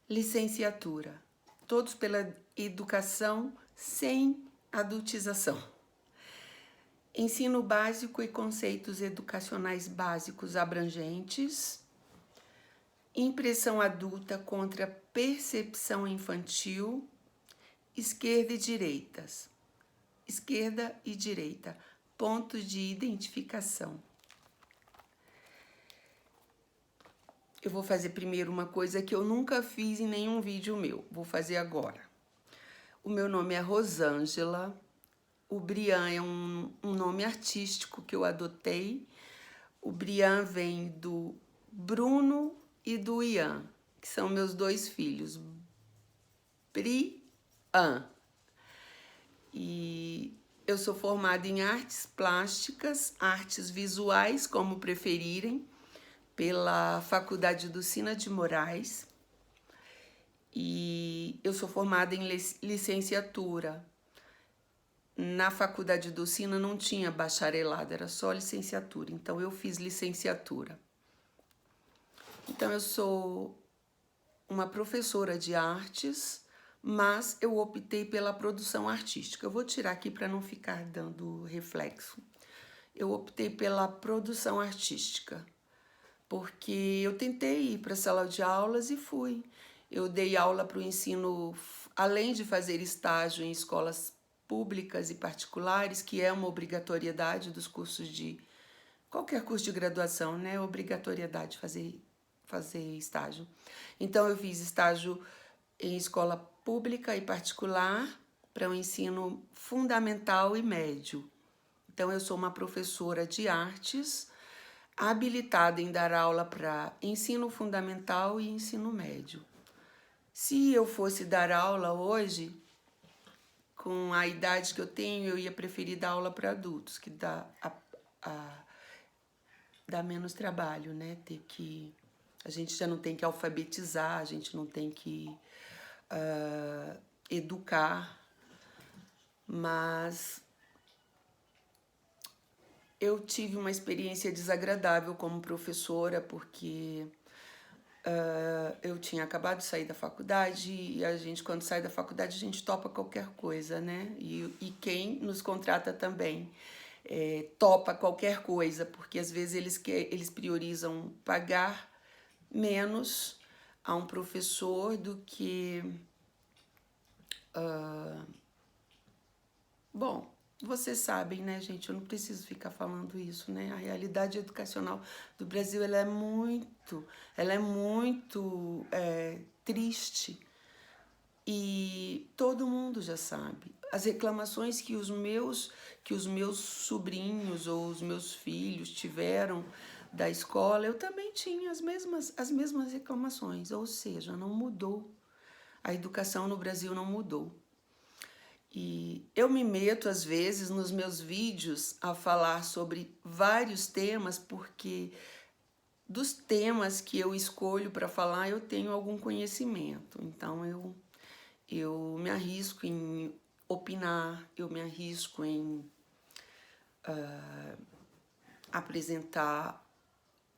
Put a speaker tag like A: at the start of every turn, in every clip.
A: Licenciatura. Todos pela educação sem adultização. Ensino básico e conceitos educacionais básicos abrangentes. Impressão adulta contra percepção infantil. Esquerda e direitas. Esquerda e direita. Pontos de identificação. Eu vou fazer primeiro uma coisa que eu nunca fiz em nenhum vídeo meu. Vou fazer agora. O meu nome é Rosângela. O Brian é um nome artístico que eu adotei. O Brian vem do Bruno e do Ian, que são meus dois filhos. Brian. E eu sou formada em artes plásticas, artes visuais, como preferirem, pela Faculdade do Sina de Moraes. E eu sou formada em licenciatura. Na Faculdade do Sina não tinha bacharelado, era só licenciatura. Então eu fiz licenciatura. Então eu sou uma professora de artes, mas eu optei pela produção artística. Eu vou tirar aqui para não ficar dando reflexo. Eu optei pela produção artística, porque eu tentei ir para a sala de aulas e fui. Eu dei aula para o ensino, além de fazer estágio em escolas públicas e particulares, que é uma obrigatoriedade dos cursos de... qualquer curso de graduação, né? Obrigatoriedade fazer estágio. Então, eu fiz estágio em escola pública e particular para o ensino fundamental e médio. Então, eu sou uma professora de artes, habilitada em dar aula para ensino fundamental e ensino médio. Se eu fosse dar aula hoje, com a idade que eu tenho, eu ia preferir dar aula para adultos, que dá menos trabalho, né? A gente já não tem que alfabetizar, a gente não tem que educar, mas eu tive uma experiência desagradável como professora, porque eu tinha acabado de sair da faculdade e a gente, quando sai da faculdade, a gente topa qualquer coisa, né? E quem nos contrata também topa qualquer coisa, porque às vezes eles priorizam pagar menos a um professor do que... Bom, vocês sabem, né, gente? Eu não preciso ficar falando isso, né? A realidade educacional do Brasil, ela é muito triste. E todo mundo já sabe. As reclamações que os meus sobrinhos ou os meus filhos tiveram da escola, eu também tinha as mesmas reclamações. Ou seja, não mudou. A educação no Brasil não mudou. E eu me meto, às vezes, nos meus vídeos a falar sobre vários temas, porque dos temas que eu escolho para falar, eu tenho algum conhecimento. Então, eu me arrisco em opinar, eu me arrisco em apresentar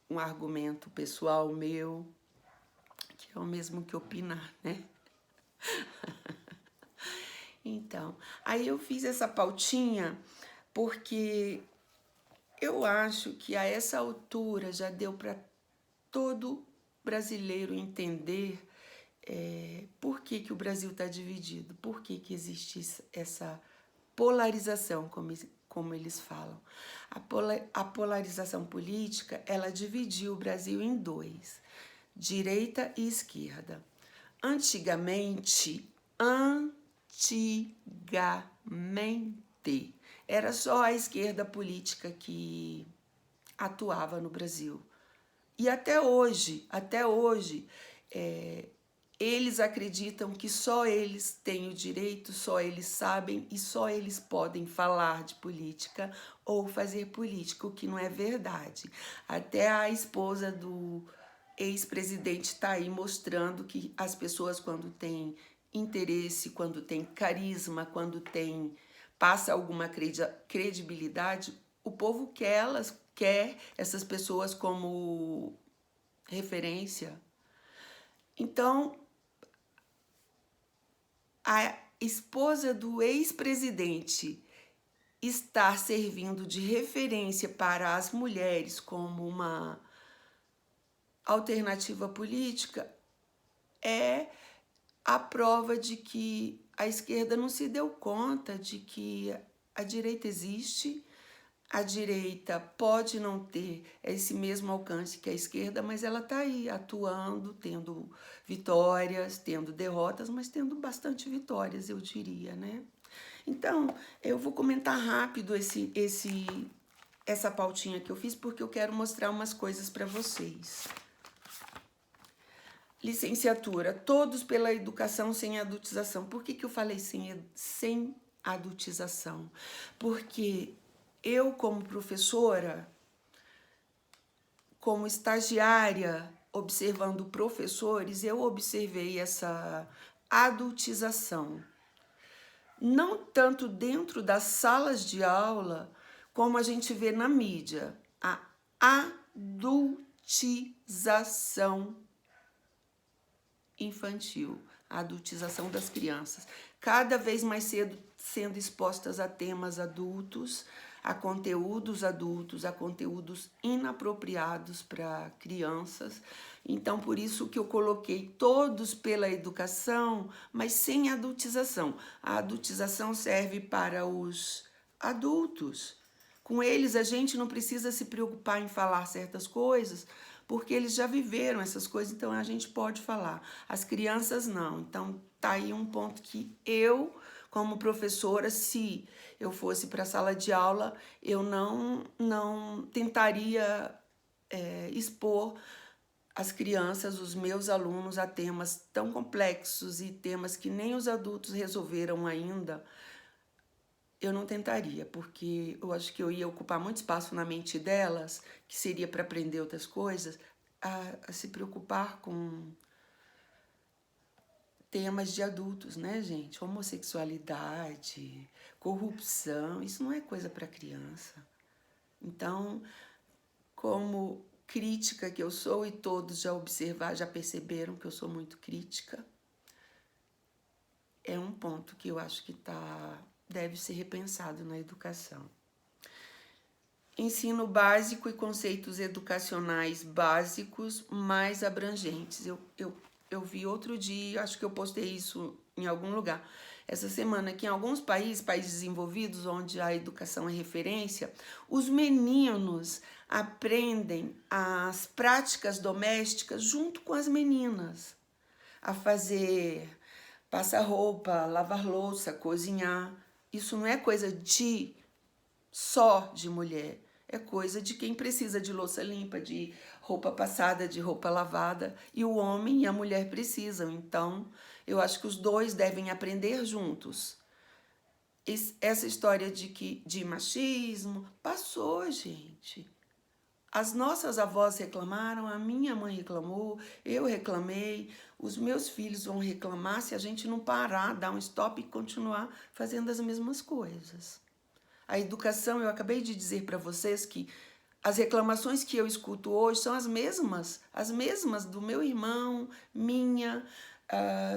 A: um argumento pessoal meu, que é o mesmo que opinar, né? Então, aí eu fiz essa pautinha porque eu acho que a essa altura já deu para todo brasileiro entender por que o Brasil está dividido, por que existe essa polarização, como eles falam. A polarização política, ela dividiu o Brasil em dois, direita e esquerda. Antigamente, era só a esquerda política que atuava no Brasil. E até hoje, eles acreditam que só eles têm o direito, só eles sabem e só eles podem falar de política ou fazer política, o que não é verdade. Até a esposa do ex-presidente está aí mostrando que as pessoas, quando têm interesse, quando têm carisma, quando passa alguma credibilidade, o povo quer essas pessoas como referência. Então, a esposa do ex-presidente estar servindo de referência para as mulheres como uma alternativa política é a prova de que a esquerda não se deu conta de que a direita existe. A direita pode não ter esse mesmo alcance que a esquerda, mas ela está aí atuando, tendo vitórias, tendo derrotas, mas tendo bastante vitórias, eu diria, né? Então, eu vou comentar rápido essa pautinha que eu fiz, porque eu quero mostrar umas coisas para vocês. Licenciatura, todos pela educação sem adultização. Por que eu falei sem adultização? Porque eu, como professora, como estagiária, observando professores, eu observei essa adultização. Não tanto dentro das salas de aula, como a gente vê na mídia. A adultização infantil, a adultização das crianças. Cada vez mais cedo sendo expostas a temas adultos, a conteúdos adultos, a conteúdos inapropriados para crianças. Então, por isso que eu coloquei todos pela educação, mas sem adultização. A adultização serve para os adultos. Com eles, a gente não precisa se preocupar em falar certas coisas, porque eles já viveram essas coisas, então a gente pode falar. As crianças não. Então, tá aí um ponto que eu, como professora, se eu fosse para a sala de aula, eu não tentaria expor as crianças, os meus alunos, a temas tão complexos e temas que nem os adultos resolveram ainda. Eu não tentaria, porque eu acho que eu ia ocupar muito espaço na mente delas, que seria para aprender outras coisas, a se preocupar com temas de adultos, né, gente? Homossexualidade, corrupção, isso não é coisa para criança. Então, como crítica que eu sou, e todos já perceberam que eu sou muito crítica, é um ponto que eu acho que deve ser repensado na educação. Ensino básico e conceitos educacionais básicos mais abrangentes. Eu vi outro dia, acho que eu postei isso em algum lugar, essa semana, que em alguns países desenvolvidos, onde a educação é referência, os meninos aprendem as práticas domésticas junto com as meninas, a fazer passar roupa, lavar louça, cozinhar. Isso não é coisa só de mulher. É coisa de quem precisa de louça limpa, de roupa passada, de roupa lavada. E o homem e a mulher precisam. Então, eu acho que os dois devem aprender juntos. Essa história de machismo passou, gente. As nossas avós reclamaram, a minha mãe reclamou, eu reclamei, os meus filhos vão reclamar se a gente não parar, dar um stop e continuar fazendo as mesmas coisas. A educação, eu acabei de dizer para vocês que as reclamações que eu escuto hoje são as mesmas do meu irmão,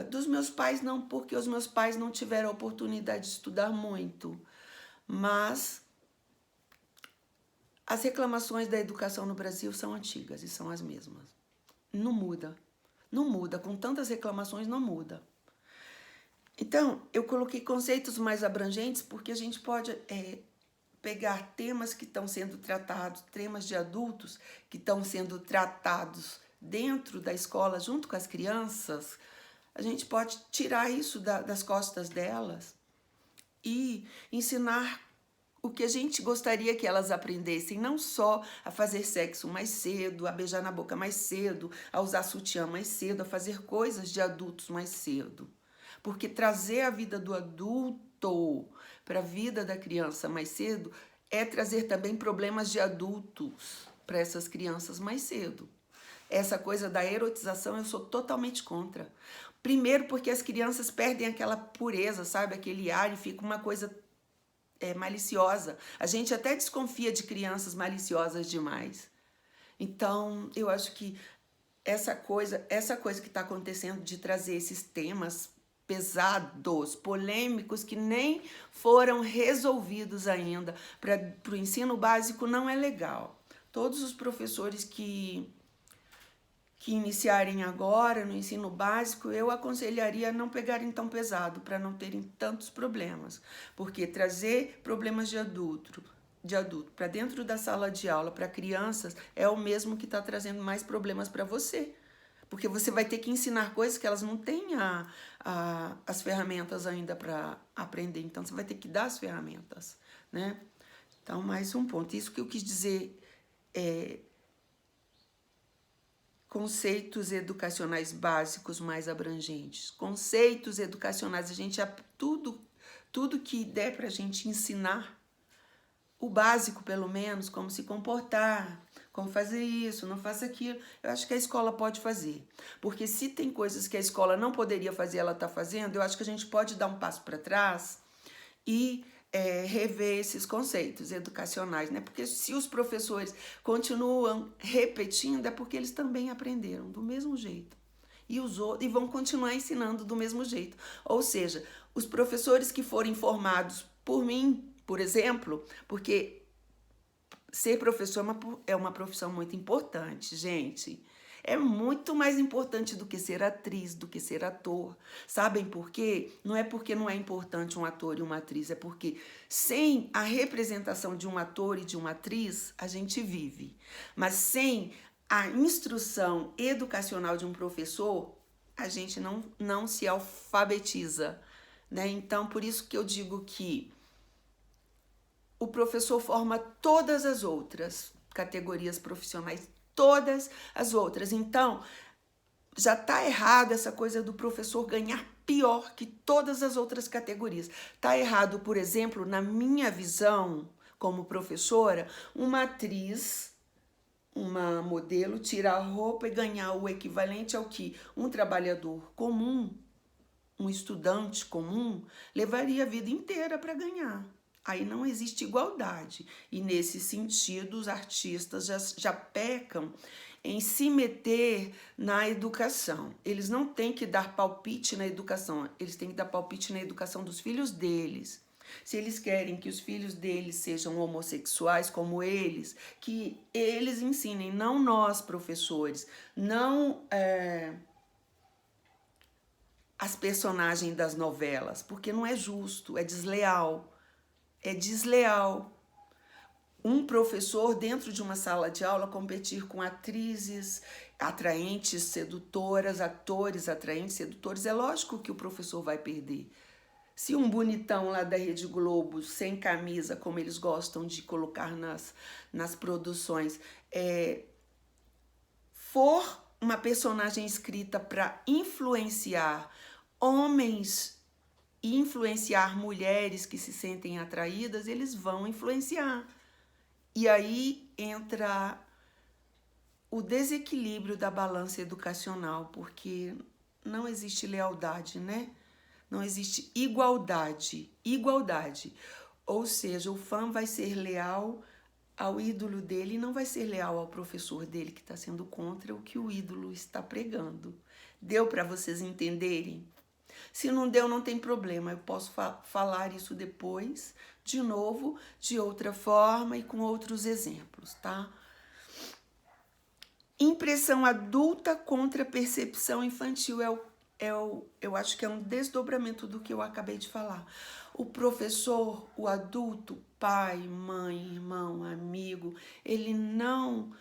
A: dos meus pais não, porque os meus pais não tiveram a oportunidade de estudar muito, mas as reclamações da educação no Brasil são antigas e são as mesmas. Não muda, não muda, com tantas reclamações não muda. Então, eu coloquei conceitos mais abrangentes porque a gente pode pegar temas que estão sendo tratados, temas de adultos que estão sendo tratados dentro da escola junto com as crianças, a gente pode tirar isso das costas delas e ensinar o que a gente gostaria que elas aprendessem, não só a fazer sexo mais cedo, a beijar na boca mais cedo, a usar sutiã mais cedo, a fazer coisas de adultos mais cedo. Porque trazer a vida do adulto para a vida da criança mais cedo é trazer também problemas de adultos para essas crianças mais cedo. Essa coisa da erotização eu sou totalmente contra. Primeiro porque as crianças perdem aquela pureza, sabe? Aquele ar e fica uma coisa maliciosa. A gente até desconfia de crianças maliciosas demais. Então, eu acho que essa coisa que está acontecendo de trazer esses temas pesados, polêmicos, que nem foram resolvidos ainda. Para o ensino básico não é legal. Todos os professores que iniciarem agora no ensino básico, eu aconselharia a não pegarem tão pesado, para não terem tantos problemas. Porque trazer problemas de adulto para dentro da sala de aula, para crianças, é o mesmo que está trazendo mais problemas para você. Porque você vai ter que ensinar coisas que elas não têm as ferramentas ainda para aprender. Então, você vai ter que dar as ferramentas, né? Então, mais um ponto. Isso que eu quis dizer conceitos educacionais básicos mais abrangentes. Conceitos educacionais, tudo que der para a gente ensinar, o básico pelo menos, como se comportar, como fazer isso, não faça aquilo, eu acho que a escola pode fazer. Porque se tem coisas que a escola não poderia fazer, ela está fazendo, eu acho que a gente pode dar um passo para trás e rever esses conceitos educacionais, né? Porque se os professores continuam repetindo, é porque eles também aprenderam do mesmo jeito. E vão continuar ensinando do mesmo jeito. Ou seja, os professores que forem formados por mim, por exemplo, porque ser professor é uma profissão muito importante, gente. É muito mais importante do que ser atriz, do que ser ator. Sabem por quê? Não é porque não é importante um ator e uma atriz, é porque sem a representação de um ator e de uma atriz, a gente vive. Mas sem a instrução educacional de um professor, a gente não se alfabetiza, né? Então, por isso que eu digo que o professor forma todas as outras categorias profissionais, todas as outras. Então, já está errado essa coisa do professor ganhar pior que todas as outras categorias. Está errado, por exemplo, na minha visão como professora, uma atriz, uma modelo, tirar a roupa e ganhar o equivalente ao que um trabalhador comum, um estudante comum, levaria a vida inteira para ganhar. Aí não existe igualdade. E nesse sentido, os artistas já pecam em se meter na educação. Eles não têm que dar palpite na educação, eles têm que dar palpite na educação dos filhos deles. Se eles querem que os filhos deles sejam homossexuais como eles, que eles ensinem, não nós, professores, não as personagens das novelas, porque não é justo, é desleal. É desleal um professor dentro de uma sala de aula competir com atrizes atraentes, sedutoras, atores atraentes, sedutores. É lógico que o professor vai perder. Se um bonitão lá da Rede Globo, sem camisa, como eles gostam de colocar nas produções, for uma personagem escrita para influenciar homens e influenciar mulheres que se sentem atraídas, eles vão influenciar. E aí entra o desequilíbrio da balança educacional, porque não existe lealdade, né? Não existe igualdade. Ou seja, o fã vai ser leal ao ídolo dele e não vai ser leal ao professor dele, que está sendo contra o que o ídolo está pregando. Deu para vocês entenderem? Se não deu, não tem problema, eu posso falar isso depois, de novo, de outra forma e com outros exemplos, tá? Impressão adulta contra percepção infantil eu acho que é um desdobramento do que eu acabei de falar. O professor, o adulto, pai, mãe, irmão, amigo, ele não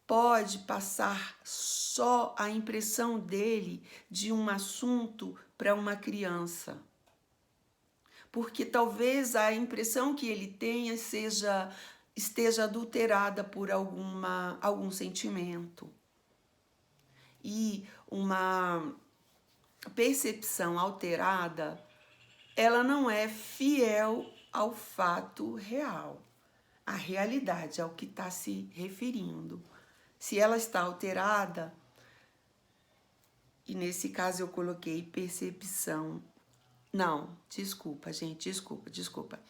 A: pode passar só a impressão dele de um assunto para uma criança. Porque talvez a impressão que ele tenha esteja adulterada por algum sentimento. E uma percepção alterada, ela não é fiel ao fato real, à realidade, ao que está se referindo. Se ela está alterada, e nesse caso eu coloquei percepção. Não, desculpa, gente, desculpa.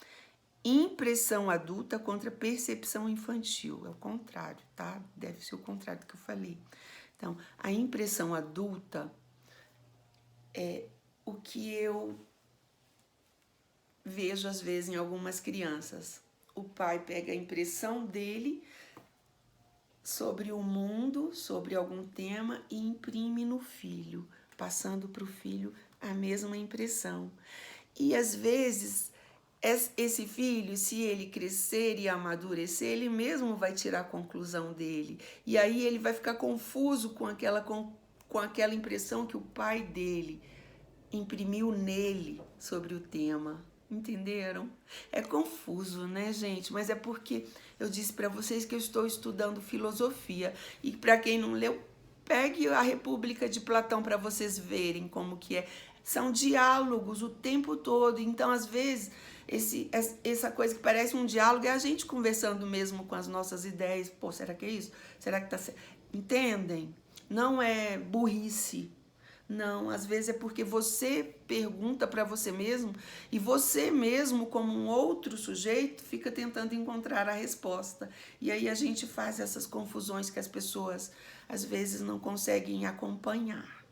A: Impressão adulta contra percepção infantil. É o contrário, tá? Deve ser o contrário do que eu falei. Então, a impressão adulta é o que eu vejo às vezes em algumas crianças. O pai pega a impressão dele sobre o mundo, sobre algum tema e imprime no filho, passando para o filho a mesma impressão. E às vezes esse filho, se ele crescer e amadurecer, ele mesmo vai tirar a conclusão dele. E aí ele vai ficar confuso com aquela impressão que o pai dele imprimiu nele sobre o tema. Entenderam? É confuso, né, gente? Mas é porque eu disse para vocês que eu estou estudando filosofia. E para quem não leu, pegue a República de Platão para vocês verem como que é. São diálogos o tempo todo. Então, às vezes, essa coisa que parece um diálogo é a gente conversando mesmo com as nossas ideias. Pô, será que é isso? Será que tá certo? Entendem? Não é burrice. Não, às vezes é porque você pergunta para você mesmo e você mesmo, como um outro sujeito, fica tentando encontrar a resposta. E aí a gente faz essas confusões que as pessoas às vezes não conseguem acompanhar.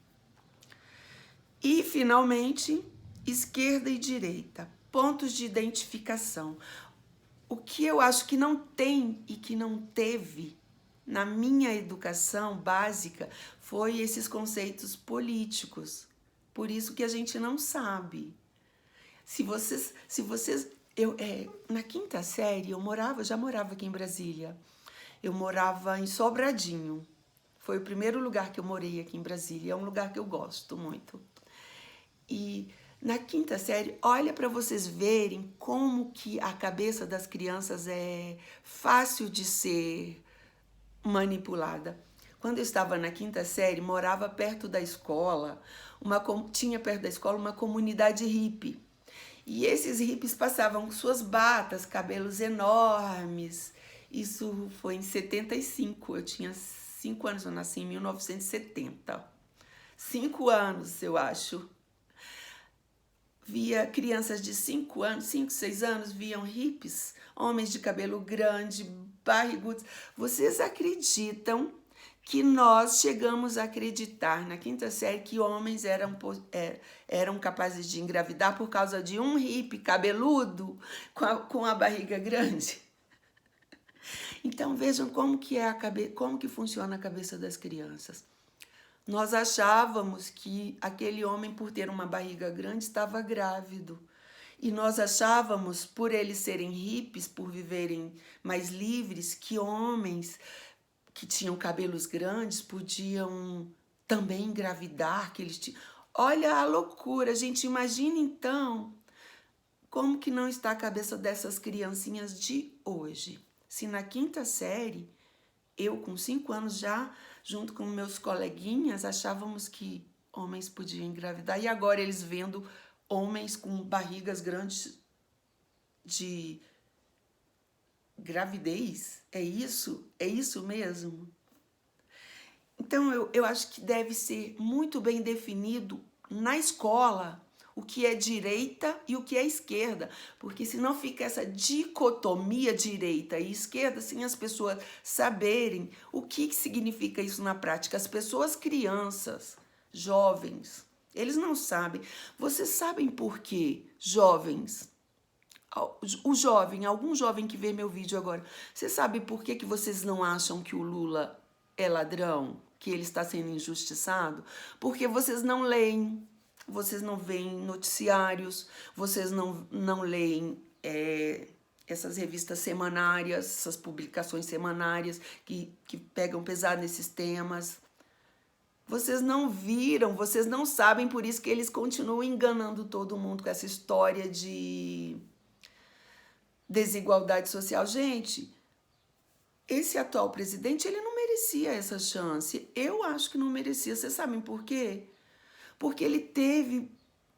A: E, finalmente, esquerda e direita, pontos de identificação. O que eu acho que não tem e que não teve na minha educação básica foi esses conceitos políticos. Por isso que a gente não sabe. Na quinta série eu já morava aqui em Brasília. Eu morava em Sobradinho. Foi o primeiro lugar que eu morei aqui em Brasília. É um lugar que eu gosto muito. E na quinta série, olha para vocês verem como que a cabeça das crianças é fácil de ser manipulada. Quando eu estava na quinta série, morava perto da escola, tinha perto da escola uma comunidade hippie. E esses hippies passavam com suas batas, cabelos enormes. Isso foi em 75, eu tinha 5 anos, eu nasci em 1970. 5 anos, eu acho. Via crianças de 5 anos, 5, 6 anos, viam hippies, homens de cabelo grande, barrigudos. Vocês acreditam que nós chegamos a acreditar na quinta série que homens eram capazes de engravidar por causa de um hippie cabeludo com a barriga grande? Então vejam como que funciona a cabeça das crianças. Nós achávamos que aquele homem, por ter uma barriga grande, estava grávido. E nós achávamos, por eles serem hippies, por viverem mais livres, que homens que tinham cabelos grandes podiam também engravidar. Olha a loucura, gente. Imagina então como que não está a cabeça dessas criancinhas de hoje. Se na quinta série, eu com 5 anos já, junto com meus coleguinhas, achávamos que homens podiam engravidar. E agora eles vendo homens com barrigas grandes de gravidez. É isso? É isso mesmo? Então, eu acho que deve ser muito bem definido na escola o que é direita e o que é esquerda, porque senão fica essa dicotomia direita e esquerda sem as pessoas saberem o que significa isso na prática. As pessoas, crianças, jovens, eles não sabem. Vocês sabem por quê, jovens? Algum jovem que vê meu vídeo agora, você sabe por que vocês não acham que o Lula é ladrão, que ele está sendo injustiçado? Porque vocês não leem. Vocês não veem noticiários, vocês não leem essas revistas semanárias, essas publicações semanárias que pegam pesado nesses temas. Vocês não viram, vocês não sabem, por isso que eles continuam enganando todo mundo com essa história de desigualdade social. Gente, esse atual presidente, ele não merecia essa chance. Eu acho que não merecia. Vocês sabem por quê? Porque ele teve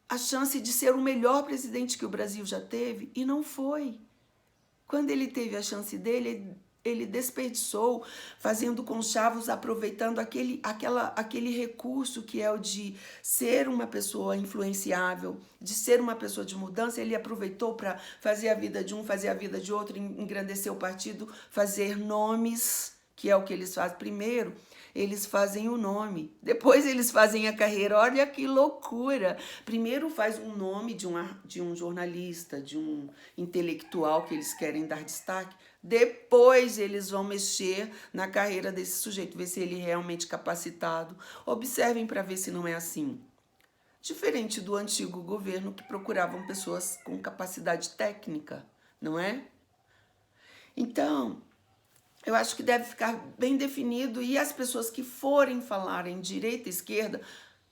A: a chance de ser o melhor presidente que o Brasil já teve e não foi. Quando ele teve a chance dele, ele desperdiçou, fazendo conchavos, aproveitando aquele recurso que é o de ser uma pessoa influenciável, de ser uma pessoa de mudança. Ele aproveitou para fazer a vida de um, fazer a vida de outro, engrandecer o partido, fazer nomes, que é o que eles fazem primeiro. eles fazem o nome, depois eles fazem a carreira. Olha que loucura! Primeiro faz um nome de um jornalista, de um intelectual que eles querem dar destaque, depois eles vão mexer na carreira desse sujeito, ver se ele é realmente capacitado. Observem para ver se não é assim. Diferente do antigo governo, que procuravam pessoas com capacidade técnica, não é? Então, eu acho que deve ficar bem definido, e as pessoas que forem falar em direita e esquerda,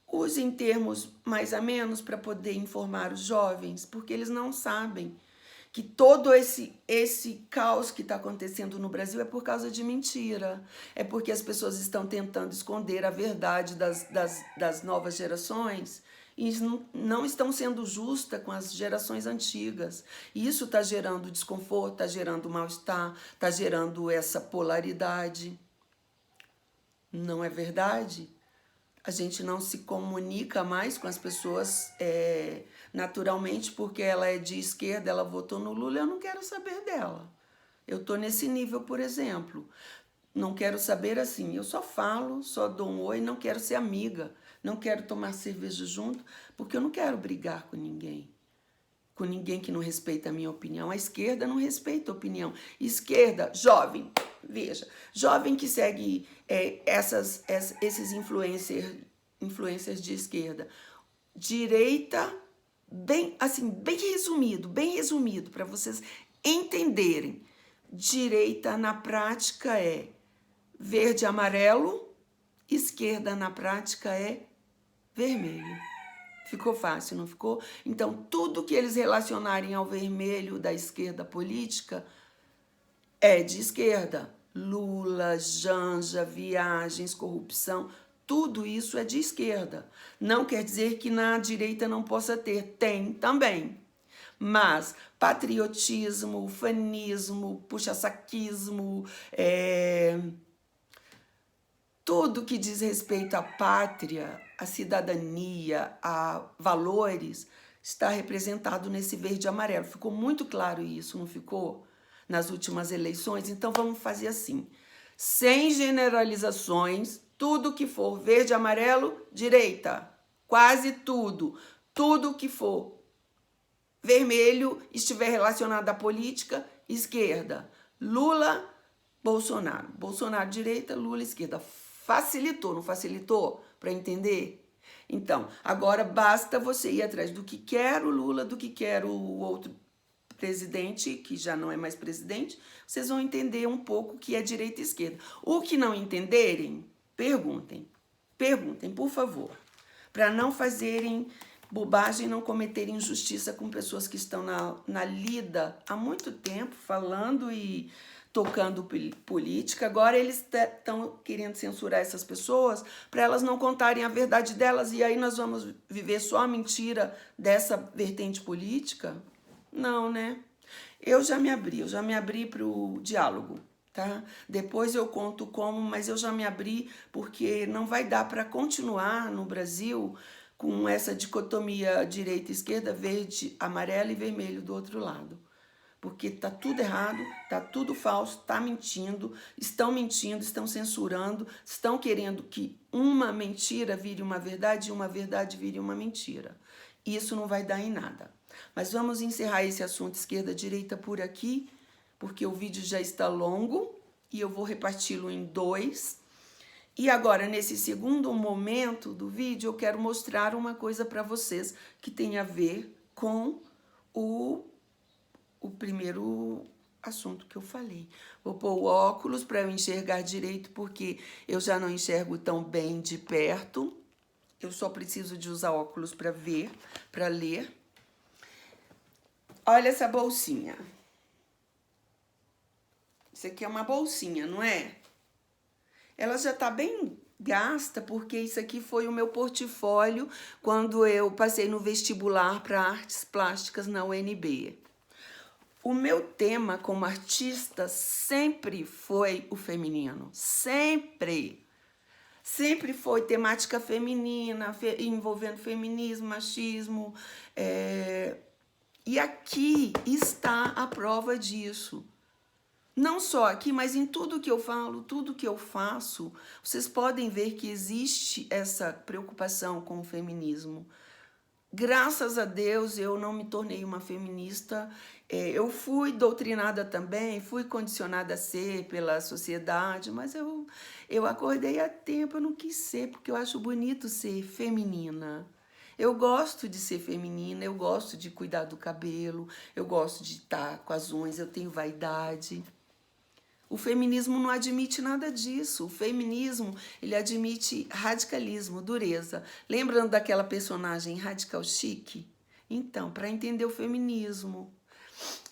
A: usem termos mais amenos para poder informar os jovens, porque eles não sabem que todo esse caos que está acontecendo no Brasil é por causa de mentira. É porque as pessoas estão tentando esconder a verdade das novas gerações e não estão sendo justas com as gerações antigas. E isso está gerando desconforto, está gerando mal-estar, está gerando essa polaridade. Não é verdade? A gente não se comunica mais com as pessoas naturalmente, porque ela é de esquerda, ela votou no Lula, eu não quero saber dela. Eu estou nesse nível, por exemplo. Não quero saber assim, eu só falo, só dou um oi, não quero ser amiga, não quero tomar cerveja junto, porque eu não quero brigar com ninguém que não respeita a minha opinião. A esquerda não respeita a opinião. Esquerda, jovem, veja, jovem que segue esses influencers de esquerda. Direita, bem resumido, para vocês entenderem. Direita, na prática, é verde e amarelo, esquerda, na prática, é vermelho. Ficou fácil, não ficou? Então, tudo que eles relacionarem ao vermelho da esquerda política é de esquerda. Lula, Janja, viagens, corrupção, tudo isso é de esquerda. Não quer dizer que na direita não possa ter, tem também. Mas patriotismo, fanismo, puxa-saquismo, tudo que diz respeito à pátria, à cidadania, a valores, está representado nesse verde e amarelo. Ficou muito claro isso, não ficou? Nas últimas eleições. Então vamos fazer assim, sem generalizações, tudo que for verde e amarelo, direita. Quase tudo. Tudo que for vermelho, estiver relacionado à política, esquerda. Lula, Bolsonaro. Bolsonaro, direita, Lula, esquerda. Facilitou, não facilitou? Para entender? Então, agora basta você ir atrás do que quer o Lula, do que quer o outro presidente, que já não é mais presidente, vocês vão entender um pouco o que é direita e esquerda. O que não entenderem, perguntem. Perguntem, por favor. Para não fazerem bobagem, não cometerem injustiça com pessoas que estão na lida há muito tempo, falando e tocando política. Agora eles estão querendo censurar essas pessoas para elas não contarem a verdade delas, e aí nós vamos viver só a mentira dessa vertente política? Não, né? Eu já me abri para o diálogo, tá? Depois eu conto como, mas eu já me abri porque não vai dar para continuar no Brasil com essa dicotomia direita e esquerda, verde, amarelo e vermelho do outro lado. Porque tá tudo errado, tá tudo falso, tá mentindo, estão censurando, estão querendo que uma mentira vire uma verdade e uma verdade vire uma mentira. Isso não vai dar em nada. Mas vamos encerrar esse assunto esquerda-direita por aqui, porque o vídeo já está longo e eu vou reparti-lo em 2. E agora, nesse segundo momento do vídeo, eu quero mostrar uma coisa para vocês que tem a ver com o primeiro assunto que eu falei. Vou pôr o óculos para eu enxergar direito, porque eu já não enxergo tão bem de perto. Eu só preciso de usar óculos para ver, para ler. Olha essa bolsinha. Isso aqui é uma bolsinha, não é? Ela já está bem gasta, porque isso aqui foi o meu portfólio quando eu passei no vestibular para artes plásticas na UNB. O meu tema como artista sempre foi o feminino, sempre. Sempre foi temática feminina, envolvendo feminismo, machismo. E aqui está a prova disso. Não só aqui, mas em tudo que eu falo, tudo que eu faço, vocês podem ver que existe essa preocupação com o feminismo. Graças a Deus eu não me tornei uma feminista. Eu fui doutrinada também, fui condicionada a ser pela sociedade, mas eu acordei a tempo, eu não quis ser, porque eu acho bonito ser feminina. Eu gosto de ser feminina, eu gosto de cuidar do cabelo, eu gosto de estar com as unhas, eu tenho vaidade. O feminismo não admite nada disso. O feminismo, ele admite radicalismo, dureza. Lembrando daquela personagem Radical Chic? Então, para entender o feminismo.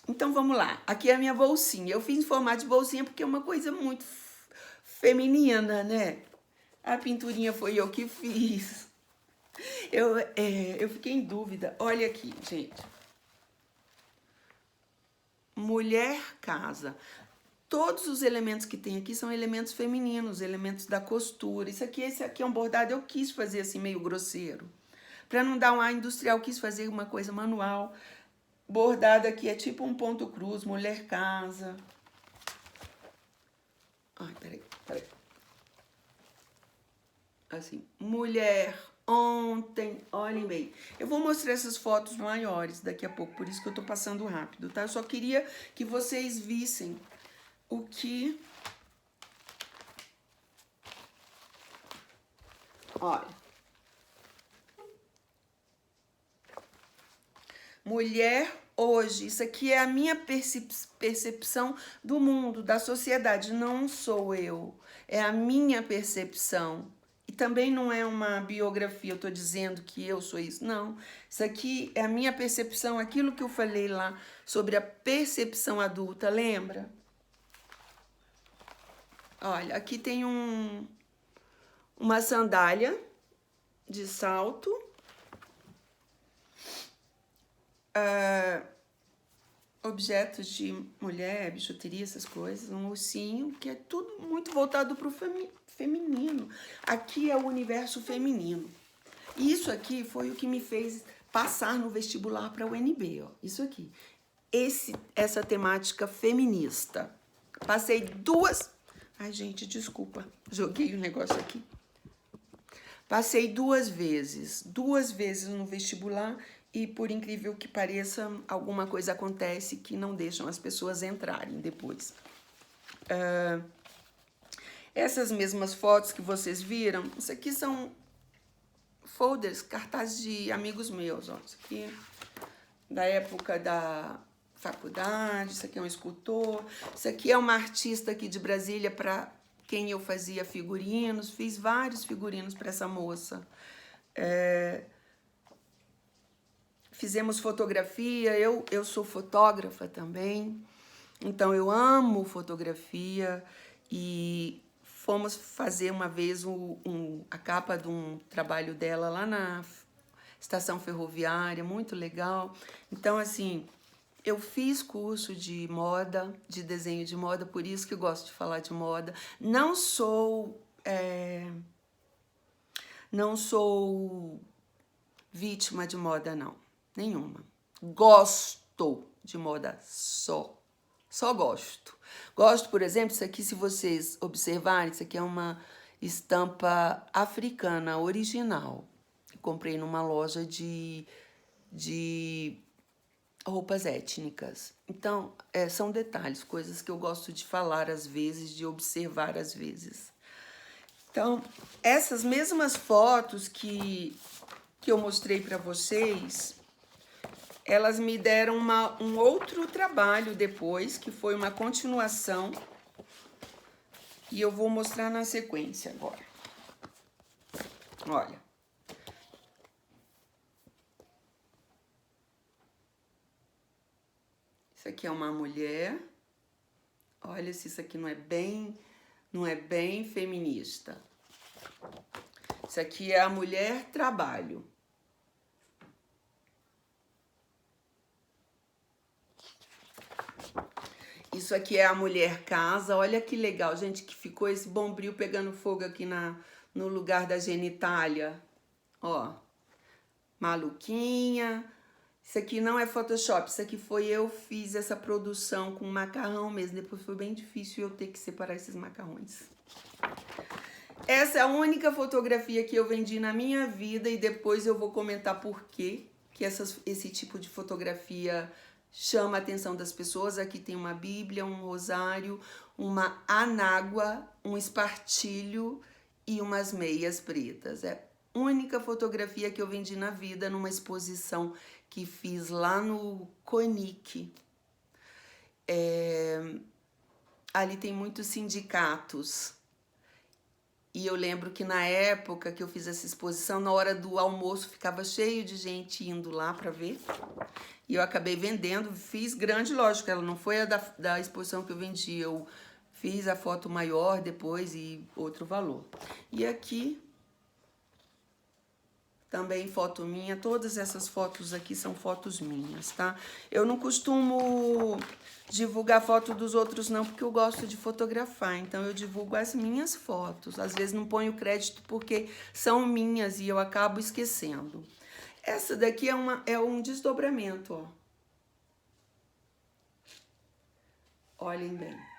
A: Então, vamos lá. Aqui é a minha bolsinha. Eu fiz em formato de bolsinha porque é uma coisa muito feminina, né? A pinturinha foi eu que fiz. Eu fiquei em dúvida. Olha aqui, gente. Mulher casa. Todos os elementos que tem aqui são elementos femininos, elementos da costura. Esse aqui é um bordado, eu quis fazer assim meio grosseiro. Para não dar um ar industrial, eu quis fazer uma coisa manual. Bordado aqui é tipo um ponto cruz, mulher casa. Ai, peraí. Assim, mulher ontem, olhem bem. Eu vou mostrar essas fotos maiores daqui a pouco, por isso que eu tô passando rápido, tá? Eu só queria que vocês vissem o que... Olha. Mulher hoje, isso aqui é a minha percepção do mundo, da sociedade, não sou eu. É a minha percepção. E também não é uma biografia, eu tô dizendo que eu sou isso, não. Isso aqui é a minha percepção, aquilo que eu falei lá sobre a percepção adulta, lembra? Olha, aqui tem uma sandália de salto. Objetos de mulher, bijuteria, essas coisas. Um ursinho, que é tudo muito voltado para o feminino. Aqui é o universo feminino. Isso aqui foi o que me fez passar no vestibular para a UNB, ó. Isso aqui. Essa temática feminista. Passei duas... Ai, gente, desculpa. Joguei o negócio aqui. Passei duas vezes no vestibular e, por incrível que pareça, alguma coisa acontece que não deixam as pessoas entrarem depois. Essas mesmas fotos que vocês viram, isso aqui são folders, cartazes de amigos meus, ó. Isso aqui da época da faculdade, isso aqui é um escultor, isso aqui é uma artista aqui de Brasília para quem eu fazia figurinos, fiz vários figurinos para essa moça. Fizemos fotografia, eu sou fotógrafa também, então eu amo fotografia e fomos fazer uma vez a capa de um trabalho dela lá na estação ferroviária, muito legal. Então, assim, eu fiz curso de moda, de desenho de moda, por isso que eu gosto de falar de moda. Não sou vítima de moda, não. Nenhuma. Gosto de moda só. Só gosto. Gosto, por exemplo, isso aqui, se vocês observarem, isso aqui é uma estampa africana original. Comprei numa loja de roupas étnicas. Então, são detalhes, coisas que eu gosto de falar às vezes, de observar às vezes. Então, essas mesmas fotos que eu mostrei para vocês, elas me deram um outro trabalho depois, que foi uma continuação, e eu vou mostrar na sequência agora. Olha. Isso aqui é uma mulher. Olha se isso aqui não é bem feminista. Isso aqui é a mulher trabalho. Isso aqui é a mulher casa. Olha que legal, gente, que ficou esse bombril pegando fogo aqui no lugar da genitália. Ó, maluquinha. Isso aqui não é Photoshop, isso aqui foi eu fiz essa produção com macarrão mesmo. Depois foi bem difícil eu ter que separar esses macarrões. Essa é a única fotografia que eu vendi na minha vida e depois eu vou comentar por quê que esse tipo de fotografia chama a atenção das pessoas. Aqui tem uma bíblia, um rosário, uma anágua, um espartilho e umas meias pretas. É a única fotografia que eu vendi na vida numa exposição que fiz lá no CONIC. Ali tem muitos sindicatos. E eu lembro que na época que eu fiz essa exposição, na hora do almoço ficava cheio de gente indo lá para ver. E eu acabei vendendo, fiz grande, lógico, ela não foi a da exposição que eu vendi, eu fiz a foto maior depois e outro valor. E aqui também foto minha, todas essas fotos aqui são fotos minhas, tá? Eu não costumo divulgar foto dos outros não, porque eu gosto de fotografar, então eu divulgo as minhas fotos. Às vezes não ponho crédito porque são minhas e eu acabo esquecendo. Essa daqui é um desdobramento, ó. Olhem bem.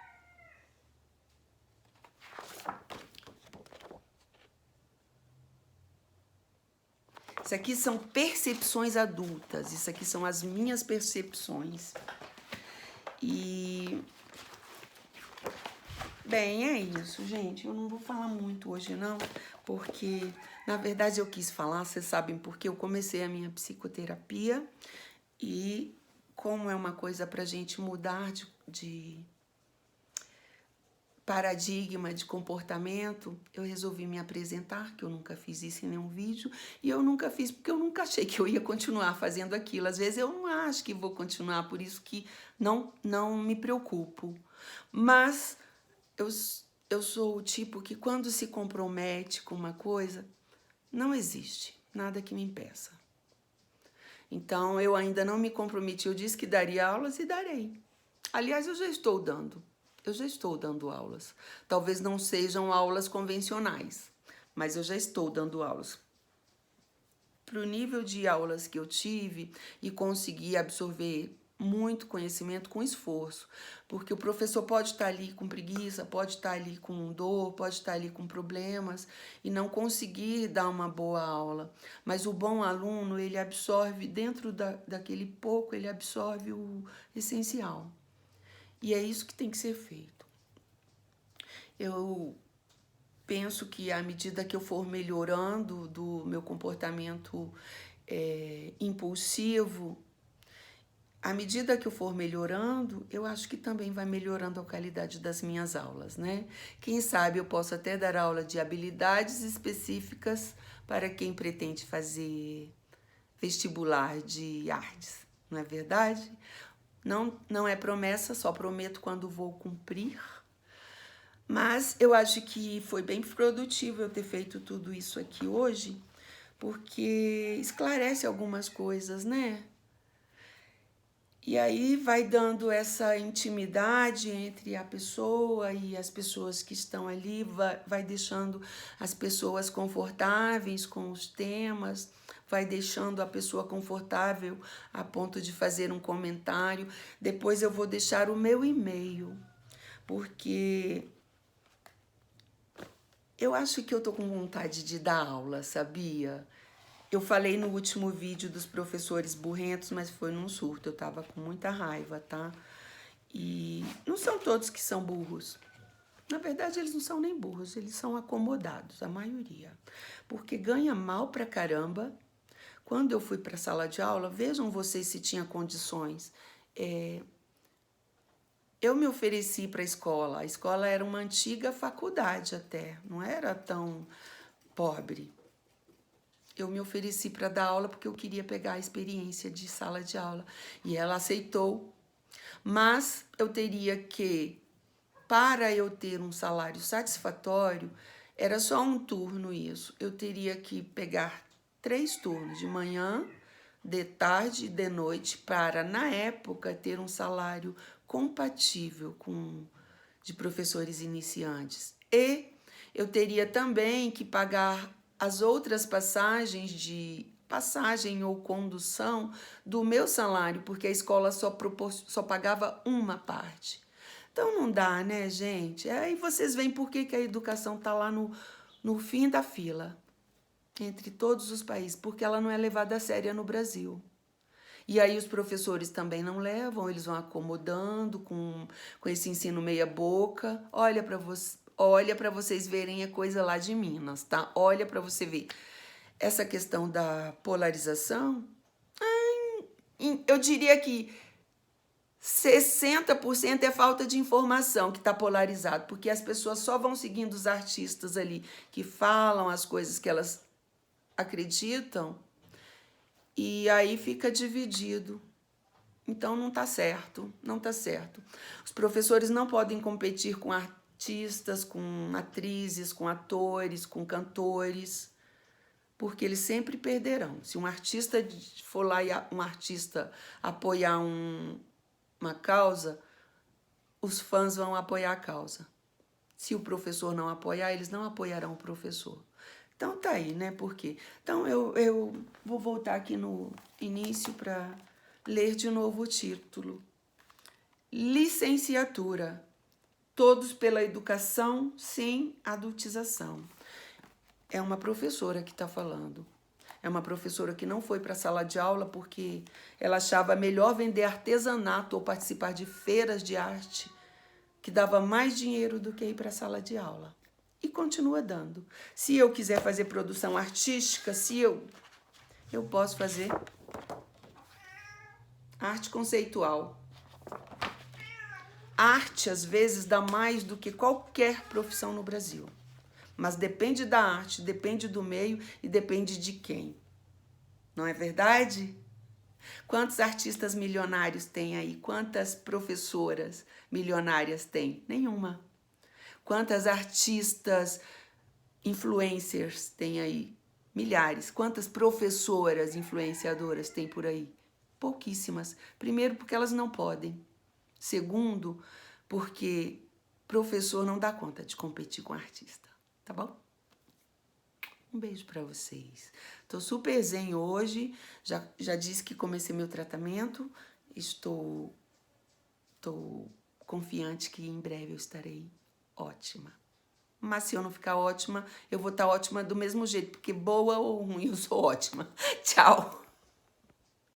A: Isso aqui são percepções adultas, isso aqui são as minhas percepções. E... bem, é isso, gente. Eu não vou falar muito hoje, não, porque, na verdade, eu quis falar, vocês sabem porque eu comecei a minha psicoterapia e como é uma coisa pra gente mudar de paradigma de comportamento, eu resolvi me apresentar, que eu nunca fiz isso em nenhum vídeo, e eu nunca fiz porque eu nunca achei que eu ia continuar fazendo aquilo. Às vezes eu não acho que vou continuar, por isso que não me preocupo. Mas eu sou o tipo que quando se compromete com uma coisa, não existe nada que me impeça. Então eu ainda não me comprometi, eu disse que daria aulas e darei. Aliás, eu já estou dando. Eu já estou dando aulas. Talvez não sejam aulas convencionais, mas eu já estou dando aulas. Para o nível de aulas que eu tive e consegui absorver muito conhecimento com esforço, porque o professor pode estar ali com preguiça, pode estar ali com dor, pode estar ali com problemas e não conseguir dar uma boa aula. Mas o bom aluno, ele absorve dentro daquele pouco, ele absorve o essencial. E é isso que tem que ser feito. Eu penso que à medida que eu for melhorando do meu comportamento impulsivo, à medida que eu for melhorando, eu acho que também vai melhorando a qualidade das minhas aulas, né? Quem sabe eu posso até dar aula de habilidades específicas para quem pretende fazer vestibular de artes, não é verdade? Não é promessa, só prometo quando vou cumprir. Mas eu acho que foi bem produtivo eu ter feito tudo isso aqui hoje, porque esclarece algumas coisas, né? E aí vai dando essa intimidade entre a pessoa e as pessoas que estão ali, vai deixando as pessoas confortáveis com os temas, vai deixando a pessoa confortável a ponto de fazer um comentário. Depois eu vou deixar o meu e-mail, porque eu acho que eu tô com vontade de dar aula, sabia? Eu falei no último vídeo dos professores burrentos, mas foi num surto, eu tava com muita raiva, tá? E não são todos que são burros. Na verdade, eles não são nem burros, eles são acomodados, a maioria. Porque ganha mal pra caramba. Quando eu fui pra sala de aula, vejam vocês se tinha condições. Eu me ofereci para a escola era uma antiga faculdade até, não era tão pobre. Eu me ofereci para dar aula porque eu queria pegar a experiência de sala de aula. E ela aceitou. Mas eu teria que, para eu ter um salário satisfatório, era só um turno isso. Eu teria que pegar 3 turnos, de manhã, de tarde e de noite, para, na época, ter um salário compatível com de professores iniciantes. E eu teria também que pagar as outras passagens de passagem ou condução do meu salário, porque a escola só pagava uma parte. Então não dá, né, gente? Aí vocês veem por que a educação está lá no fim da fila, entre todos os países, porque ela não é levada a sério no Brasil. E aí os professores também não levam, eles vão acomodando com esse ensino meia boca. Olha para vocês verem a coisa lá de Minas, tá? Olha para você ver. Essa questão da polarização, eu diria que 60% é falta de informação que está polarizado, porque as pessoas só vão seguindo os artistas ali que falam as coisas que elas acreditam e aí fica dividido. Então não está certo, não está certo. Os professores não podem competir com artistas, com atrizes, com atores, com cantores, porque eles sempre perderão. Se um artista for lá e um artista apoiar uma causa, os fãs vão apoiar a causa. Se o professor não apoiar, eles não apoiarão o professor. Então tá aí, né? Por quê? Então eu vou voltar aqui no início para ler de novo o título. Licenciatura. Todos pela educação sem adultização. É uma professora que está falando. É uma professora que não foi para a sala de aula porque ela achava melhor vender artesanato ou participar de feiras de arte, que dava mais dinheiro do que ir para a sala de aula. E continua dando. Se eu quiser fazer produção artística, eu posso fazer arte conceitual. Arte, às vezes, dá mais do que qualquer profissão no Brasil. Mas depende da arte, depende do meio e depende de quem. Não é verdade? Quantos artistas milionários tem aí? Quantas professoras milionárias tem? Nenhuma. Quantas artistas influencers tem aí? Milhares. Quantas professoras influenciadoras tem por aí? Pouquíssimas. Primeiro, porque elas não podem. Segundo, porque professor não dá conta de competir com artista. Tá bom? Um beijo para vocês. Tô super zen hoje. Já disse que comecei meu tratamento. Estou confiante que em breve eu estarei ótima. Mas se eu não ficar ótima, eu vou estar ótima do mesmo jeito, porque boa ou ruim, eu sou ótima. Tchau!